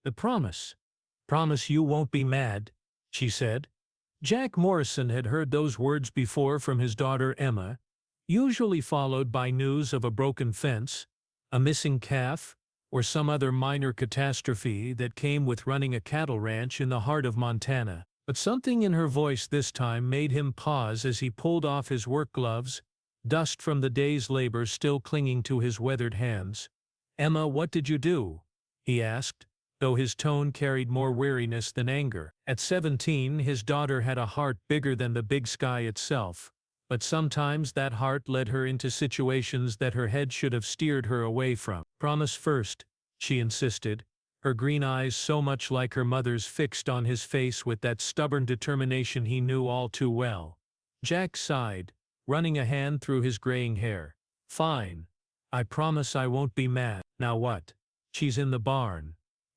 The promise. Promise you won't be mad, she said. Jack Morrison had heard those words before from his daughter Emma, usually followed by news of a broken fence, a missing calf, or some other minor catastrophe that came with running a cattle ranch in the heart of Montana. But something in her voice this time made him pause as he pulled off his work gloves, dust from the day's labor still clinging to his weathered hands. "Emma, what did you do?" he asked, though his tone carried more weariness than anger. At 17, his daughter had a heart bigger than the big sky itself, but sometimes that heart led her into situations that her head should have steered her away from. "Promise first," she insisted, her green eyes so much like her mother's fixed on his face with that stubborn determination he knew all too well. Jack sighed, running a hand through his graying hair. "Fine. I promise I won't be mad." "Now what?" "She's in the barn,"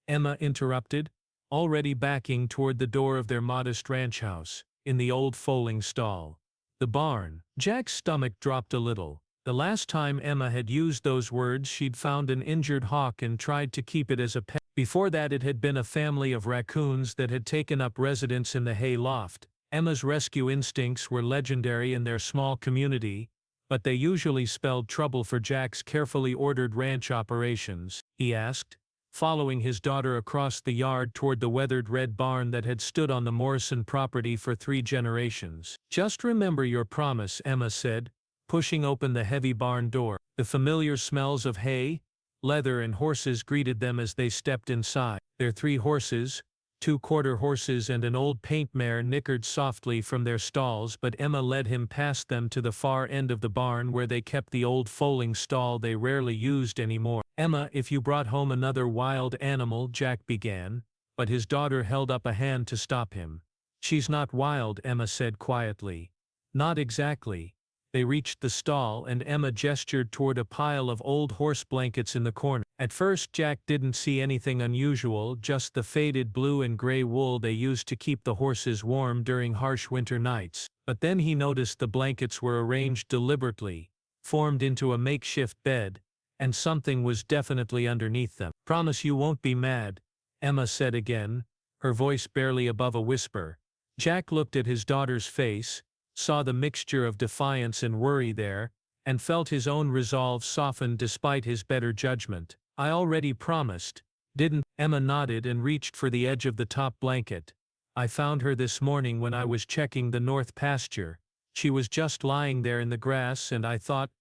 Emma interrupted, already backing toward the door of their modest ranch house, "in the old foaling stall." The barn. Jack's stomach dropped a little. The last time Emma had used those words she'd found an injured hawk and tried to keep it as a pet. Before that it had been a family of raccoons that had taken up residence in the hay loft. Emma's rescue instincts were legendary in their small community, but they usually spelled trouble for Jack's carefully ordered ranch operations. He asked, following his daughter across the yard toward the weathered red barn that had stood on the Morrison property for 3 generations. "Just remember your promise," Emma said, pushing open the heavy barn door. The familiar smells of hay, leather and horses greeted them as they stepped inside. Their 3 horses, 2 quarter horses and an old paint mare nickered softly from their stalls, but Emma led him past them to the far end of the barn where they kept the old foaling stall they rarely used anymore. "Emma, if you brought home another wild animal," Jack began, but his daughter held up a hand to stop him. "She's not wild," Emma said quietly. "Not exactly." They reached the stall and Emma gestured toward a pile of old horse blankets in the corner. At first Jack didn't see anything unusual, just the faded blue and gray wool they used to keep the horses warm during harsh winter nights. But then he noticed the blankets were arranged deliberately, formed into a makeshift bed, and something was definitely underneath them. "Promise you won't be mad," Emma said again, her voice barely above a whisper. Jack looked at his daughter's face, saw the mixture of defiance and worry there, and felt his own resolve soften despite his better judgment. "I already promised, didn't?" Emma nodded and reached for the edge of the top blanket. "I found her this morning when I was checking the north pasture. She was just lying there in the grass and I thought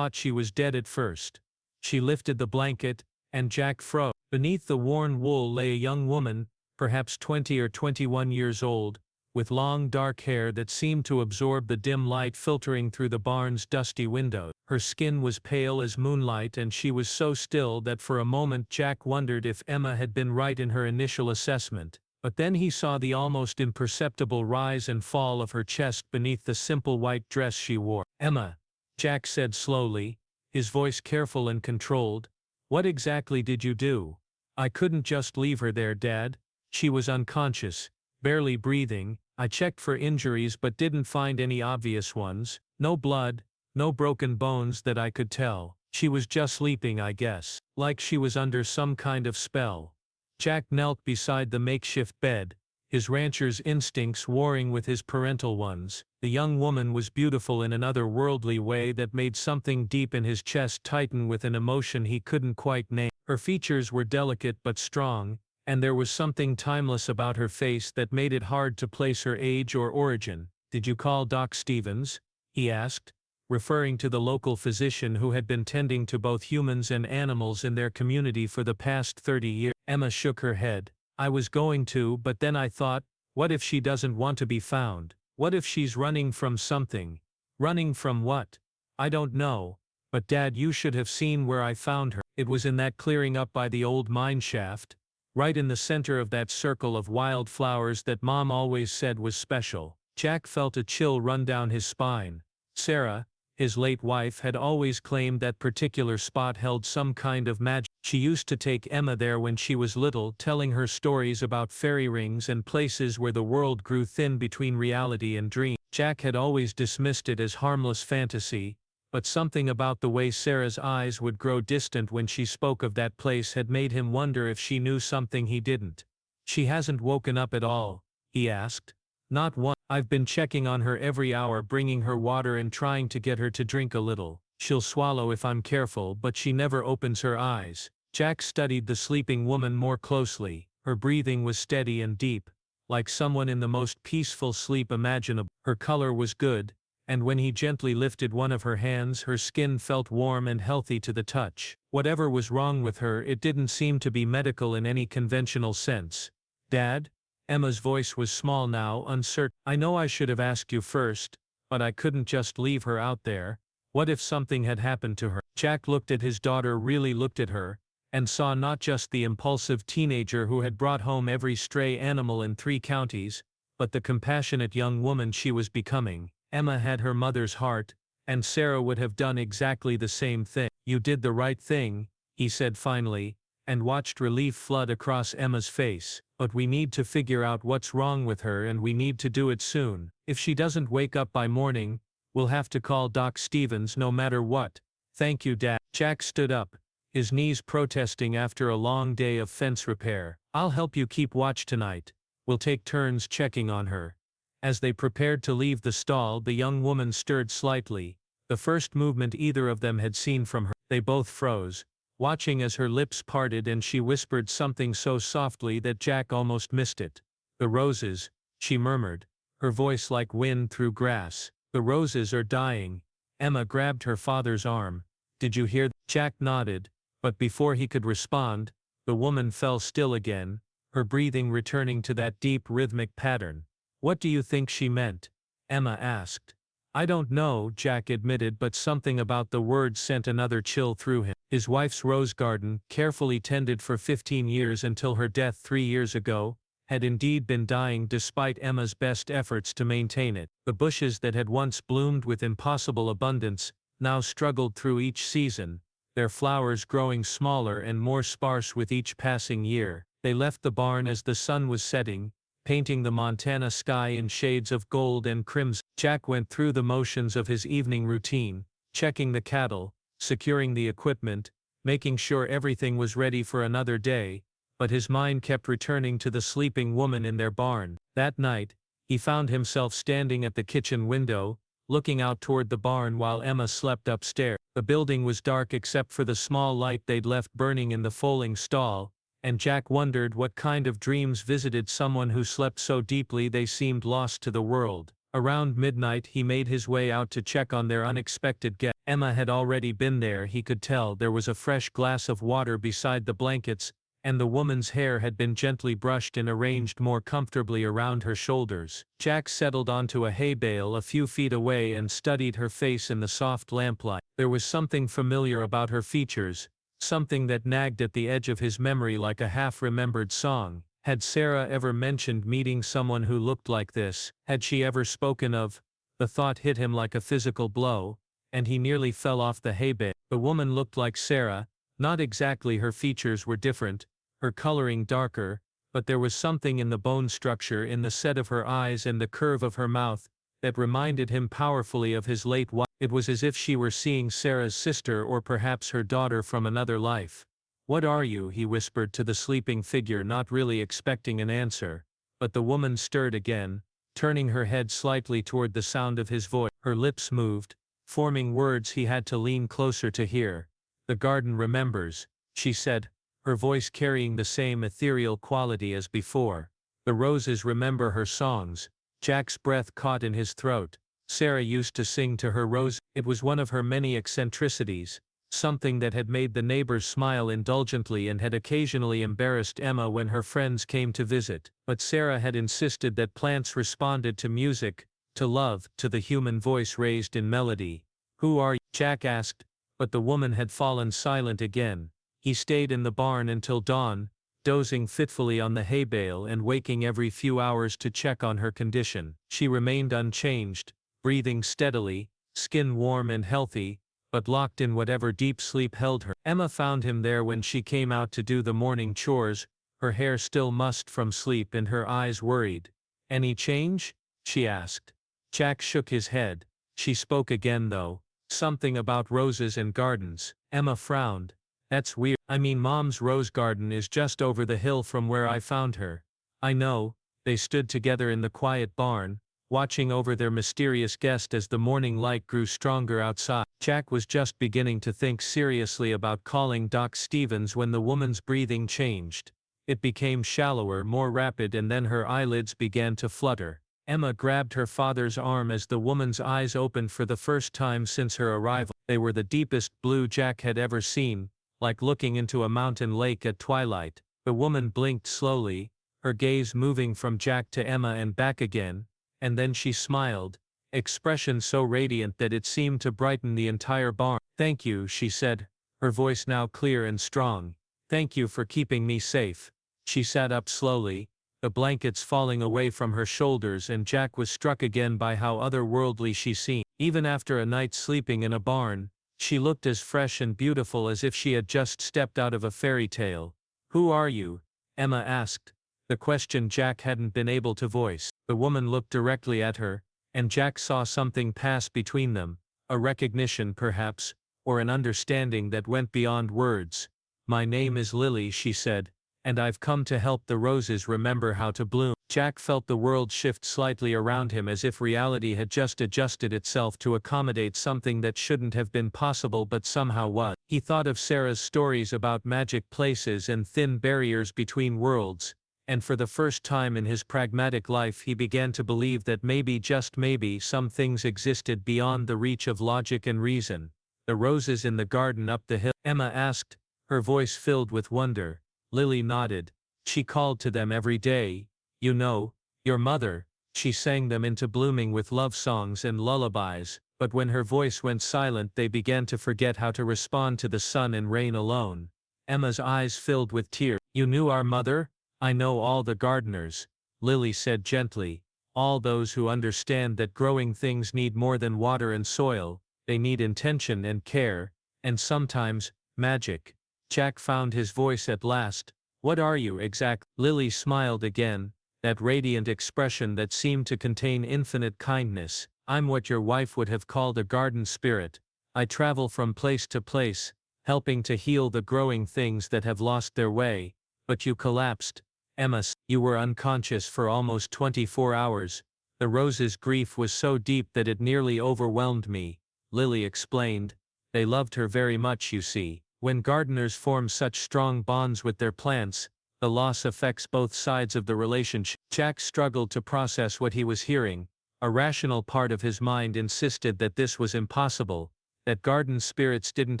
she was dead at first." She lifted the blanket, and Jack froze. Beneath the worn wool lay a young woman, perhaps 20 or 21 years old, with long dark hair that seemed to absorb the dim light filtering through the barn's dusty windows. Her skin was pale as moonlight and she was so still that for a moment Jack wondered if Emma had been right in her initial assessment. But then he saw the almost imperceptible rise and fall of her chest beneath the simple white dress she wore. "Emma," Jack said slowly, his voice careful and controlled, "what exactly did you do?" "I couldn't just leave her there, Dad. She was unconscious, barely breathing. I checked for injuries but didn't find any obvious ones. No blood, no broken bones that I could tell. She was just sleeping, I guess. Like she was under some kind of spell." Jack knelt beside the makeshift bed, his rancher's instincts warring with his parental ones. The young woman was beautiful in an otherworldly way that made something deep in his chest tighten with an emotion he couldn't quite name. Her features were delicate but strong, and there was something timeless about her face that made it hard to place her age or origin. "Did you call Doc Stevens?" he asked, referring to the local physician who had been tending to both humans and animals in their community for the past 30 years. Emma shook her head. "I was going to, but then I thought, what if she doesn't want to be found? What if she's running from something?" "Running from what?" "I don't know. But Dad, you should have seen where I found her. It was in that clearing up by the old mine shaft, right in the center of that circle of wild flowers that Mom always said was special." Jack felt a chill run down his spine. Sarah, his late wife, had always claimed that particular spot held some kind of magic. She used to take Emma there when she was little, telling her stories about fairy rings and places where the world grew thin between reality and dream. Jack had always dismissed it as harmless fantasy, but something about the way Sarah's eyes would grow distant when she spoke of that place had made him wonder if she knew something he didn't. "She hasn't woken up at all?" he asked. "Not one. I've been checking on her every hour, bringing her water and trying to get her to drink a little. She'll swallow if I'm careful, but she never opens her eyes." Jack studied the sleeping woman more closely. Her breathing was steady and deep, like someone in the most peaceful sleep imaginable. Her color was good, and when he gently lifted one of her hands, her skin felt warm and healthy to the touch. Whatever was wrong with her, it didn't seem to be medical in any conventional sense. "Dad?" Emma's voice was small now, uncertain. "I know I should have asked you first, but I couldn't just leave her out there. What if something had happened to her?" Jack looked at his daughter, really looked at her, and saw not just the impulsive teenager who had brought home every stray animal in 3 counties, but the compassionate young woman she was becoming. Emma had her mother's heart, and Sarah would have done exactly the same thing. "You did the right thing," he said finally, and watched relief flood across Emma's face. "But we need to figure out what's wrong with her, and we need to do it soon. If she doesn't wake up by morning, we'll have to call Doc Stevens no matter what." "Thank you, Dad." Jack stood up, his knees protesting after a long day of fence repair. "I'll help you keep watch tonight. We'll take turns checking on her." As they prepared to leave the stall, the young woman stirred slightly, the first movement either of them had seen from her. They both froze, watching as her lips parted, and she whispered something so softly that Jack almost missed it. "The roses," she murmured, her voice like wind through grass. "The roses are dying." Emma grabbed her father's arm. "Did you hear?" Jack nodded, but before he could respond, the woman fell still again, her breathing returning to that deep rhythmic pattern. "What do you think she meant?" Emma asked. "I don't know," Jack admitted, but something about the words sent another chill through him. His wife's rose garden, carefully tended for 15 years until her death 3 years ago, had indeed been dying despite Emma's best efforts to maintain it. The bushes that had once bloomed with impossible abundance now struggled through each season, their flowers growing smaller and more sparse with each passing year. They left the barn as the sun was setting, painting the Montana sky in shades of gold and crimson. Jack went through the motions of his evening routine, checking the cattle, securing the equipment, making sure everything was ready for another day, but his mind kept returning to the sleeping woman in their barn. That night, he found himself standing at the kitchen window, looking out toward the barn while Emma slept upstairs. The building was dark except for the small light they'd left burning in the foaling stall, and Jack wondered what kind of dreams visited someone who slept so deeply they seemed lost to the world. Around midnight he made his way out to check on their unexpected guest. Emma had already been there, he could tell. There was a fresh glass of water beside the blankets, and the woman's hair had been gently brushed and arranged more comfortably around her shoulders. Jack settled onto a hay bale a few feet away and studied her face in the soft lamplight. There was something familiar about her features, something that nagged at the edge of his memory like a half-remembered song. Had Sarah ever mentioned meeting someone who looked like this? Had she ever spoken of? The thought hit him like a physical blow, and he nearly fell off the hay bale. The woman looked like Sarah, not exactly. Her features were different, her coloring darker, but there was something in the bone structure, in the set of her eyes and the curve of her mouth, that reminded him powerfully of his late wife. It was as if she were seeing Sarah's sister or perhaps her daughter from another life. "What are you?" he whispered to the sleeping figure, not really expecting an answer. But the woman stirred again, turning her head slightly toward the sound of his voice. Her lips moved, forming words he had to lean closer to hear. "The garden remembers," she said, her voice carrying the same ethereal quality as before. "The roses remember her songs." Jack's breath caught in his throat. Sarah used to sing to her rose. It was one of her many eccentricities, something that had made the neighbors smile indulgently and had occasionally embarrassed Emma when her friends came to visit. But Sarah had insisted that plants responded to music, to love, to the human voice raised in melody. "Who are you?" Jack asked, but the woman had fallen silent again. He stayed in the barn until dawn, dozing fitfully on the hay bale and waking every few hours to check on her condition. She remained unchanged, breathing steadily, skin warm and healthy, but locked in whatever deep sleep held her. Emma found him there when she came out to do the morning chores, her hair still mussed from sleep and her eyes worried. "Any change?" she asked. Jack shook his head. She spoke again though, Something about roses and gardens. Emma frowned. That's weird. I mean, Mom's rose garden is just over the hill from where I found her. I know. They stood together in the quiet barn, watching over their mysterious guest as the morning light grew stronger outside. Jack was just beginning to think seriously about calling Doc Stevens when the woman's breathing changed. It became shallower, more rapid, and then her eyelids began to flutter. Emma grabbed her father's arm as the woman's eyes opened for the first time since her arrival. They were the deepest blue Jack had ever seen, like looking into a mountain lake at twilight. The woman blinked slowly, her gaze moving from Jack to Emma and back again, and then she smiled, expression so radiant that it seemed to brighten the entire barn. "Thank you," she said, her voice now clear and strong. "Thank you for keeping me safe." She sat up slowly, the blankets falling away from her shoulders, and Jack was struck again by how otherworldly she seemed. Even after a night sleeping in a barn, she looked as fresh and beautiful as if she had just stepped out of a fairy tale. "Who are you?" Emma asked, the question Jack hadn't been able to voice. The woman looked directly at her, and Jack saw something pass between them, a recognition perhaps, or an understanding that went beyond words. "My name is Lily," she said, "and I've come to help the roses remember how to bloom." Jack felt the world shift slightly around him, as if reality had just adjusted itself to accommodate something that shouldn't have been possible but somehow was. He thought of Sarah's stories about magic places and thin barriers between worlds, and for the first time in his pragmatic life he began to believe that maybe, just maybe, some things existed beyond the reach of logic and reason. "The roses in the garden up the hill?" Emma asked, her voice filled with wonder. Lily nodded. "She called to them every day. You know, your mother." She sang them into blooming with love songs and lullabies, but when her voice went silent they began to forget how to respond to the sun and rain alone. Emma's eyes filled with tears. "You knew our mother?" "I know all the gardeners," Lily said gently. "All those who understand that growing things need more than water and soil. They need intention and care, and sometimes, magic." Jack found his voice at last. "What are you exactly?" Lily smiled again, that radiant expression that seemed to contain infinite kindness. "I'm what your wife would have called a garden spirit. I travel from place to place, helping to heal the growing things that have lost their way. But you collapsed, Emma. You were unconscious for almost 24 hours. The rose's grief was so deep that it nearly overwhelmed me," Lily explained. "They loved her very much, you see. When gardeners form such strong bonds with their plants, the loss affects both sides of the relationship." Jack struggled to process what he was hearing. A rational part of his mind insisted that this was impossible, that garden spirits didn't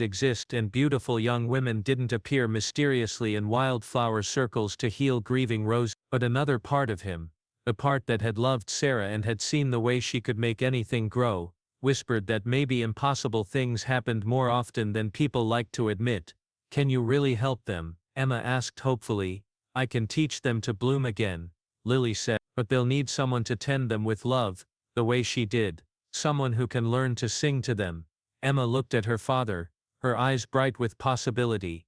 exist and beautiful young women didn't appear mysteriously in wildflower circles to heal grieving roses. But another part of him, the part that had loved Sarah and had seen the way she could make anything grow, whispered that maybe impossible things happened more often than people like to admit. "Can you really help them?" Emma asked hopefully. "I can teach them to bloom again," Lily said, "but they'll need someone to tend them with love, the way she did. Someone who can learn to sing to them." Emma looked at her father, her eyes bright with possibility.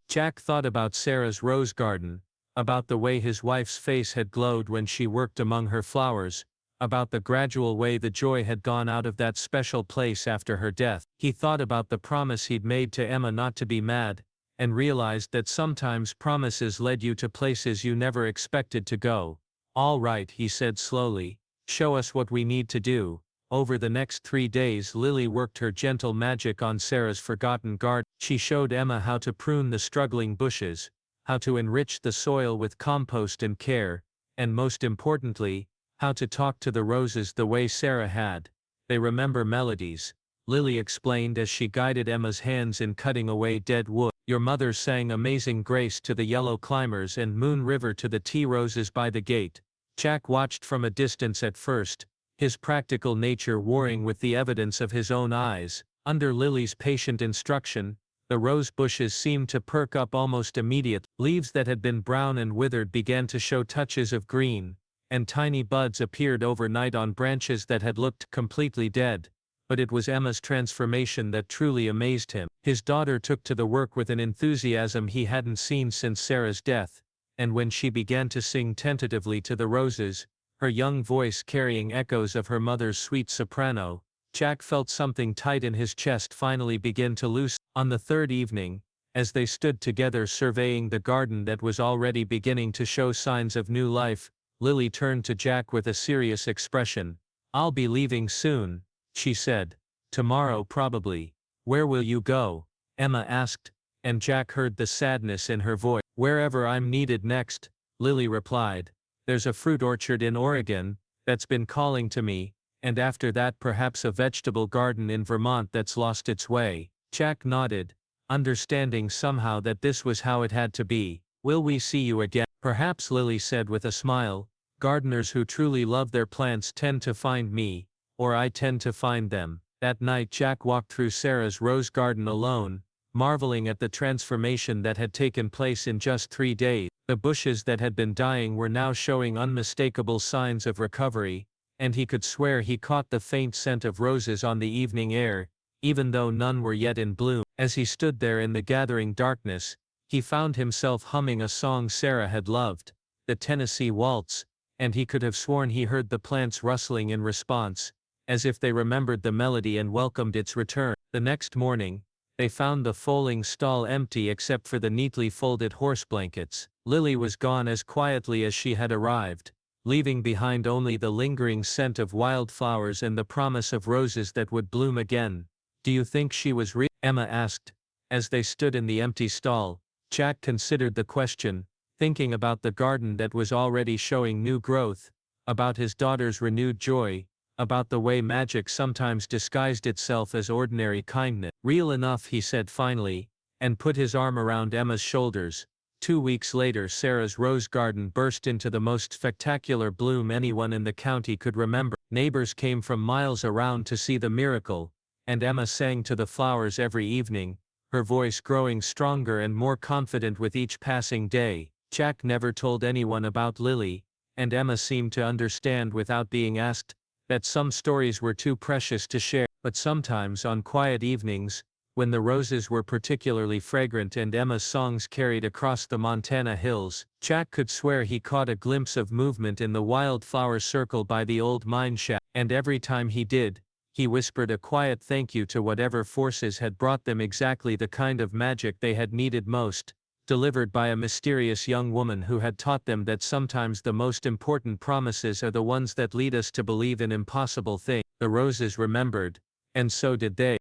Jack thought about Sarah's rose garden, about the way his wife's face had glowed when she worked among her flowers, about the gradual way the joy had gone out of that special place after her death. He thought about the promise he'd made to Emma not to be mad, and realized that sometimes promises led you to places you never expected to go. "All right," he said slowly, "show us what we need to do." Over the next 3 days Lily worked her gentle magic on Sarah's forgotten garden. She showed Emma how to prune the struggling bushes, how to enrich the soil with compost and care, and most importantly, how to talk to the roses the way Sarah had. "They remember melodies," Lily explained as she guided Emma's hands in cutting away dead wood. "Your mother sang Amazing Grace to the yellow climbers and Moon River to the tea roses by the gate." Jack watched from a distance at first, his practical nature warring with the evidence of his own eyes. Under Lily's patient instruction, the rose bushes seemed to perk up almost immediately. Leaves that had been brown and withered began to show touches of green, and tiny buds appeared overnight on branches that had looked completely dead. But it was Emma's transformation that truly amazed him. His daughter took to the work with an enthusiasm he hadn't seen since Sarah's death, and when she began to sing tentatively to the roses, her young voice carrying echoes of her mother's sweet soprano, Jack felt something tight in his chest finally begin to loosen. On the third evening, as they stood together surveying the garden that was already beginning to show signs of new life, Lily turned to Jack with a serious expression. "I'll be leaving soon," she said. "Tomorrow probably." "Where will you go?" Emma asked, and Jack heard the sadness in her voice. "Wherever I'm needed next," Lily replied. "There's a fruit orchard in Oregon that's been calling to me, and after that perhaps a vegetable garden in Vermont that's lost its way." Jack nodded, understanding somehow that this was how it had to be. "Will we see you again?" "Perhaps," Lily said with a smile. "Gardeners who truly love their plants tend to find me, or I tend to find them." That night Jack walked through Sarah's rose garden alone, marveling at the transformation that had taken place in just 3 days. The bushes that had been dying were now showing unmistakable signs of recovery, and he could swear he caught the faint scent of roses on the evening air, even though none were yet in bloom. As he stood there in the gathering darkness, he found himself humming a song Sarah had loved, the Tennessee Waltz, and he could have sworn he heard the plants rustling in response, as if they remembered the melody and welcomed its return. The next morning, they found the foaling stall empty except for the neatly folded horse blankets. Lily was gone as quietly as she had arrived, leaving behind only the lingering scent of wildflowers and the promise of roses that would bloom again. "Do you think she was real?" Emma asked, as they stood in the empty stall. Jack considered the question, thinking about the garden that was already showing new growth, about his daughter's renewed joy, about the way magic sometimes disguised itself as ordinary kindness. "Real enough," he said finally, and put his arm around Emma's shoulders. 2 weeks later Sarah's rose garden burst into the most spectacular bloom anyone in the county could remember. Neighbors came from miles around to see the miracle, and Emma sang to the flowers every evening, her voice growing stronger and more confident with each passing day. Jack never told anyone about Lily, and Emma seemed to understand without being asked, that some stories were too precious to share. But sometimes on quiet evenings, when the roses were particularly fragrant and Emma's songs carried across the Montana hills, Jack could swear he caught a glimpse of movement in the wildflower circle by the old mine shaft, and every time he did, he whispered a quiet thank you to whatever forces had brought them exactly the kind of magic they had needed most, delivered by a mysterious young woman who had taught them that sometimes the most important promises are the ones that lead us to believe in impossible things. The roses remembered, and so did they.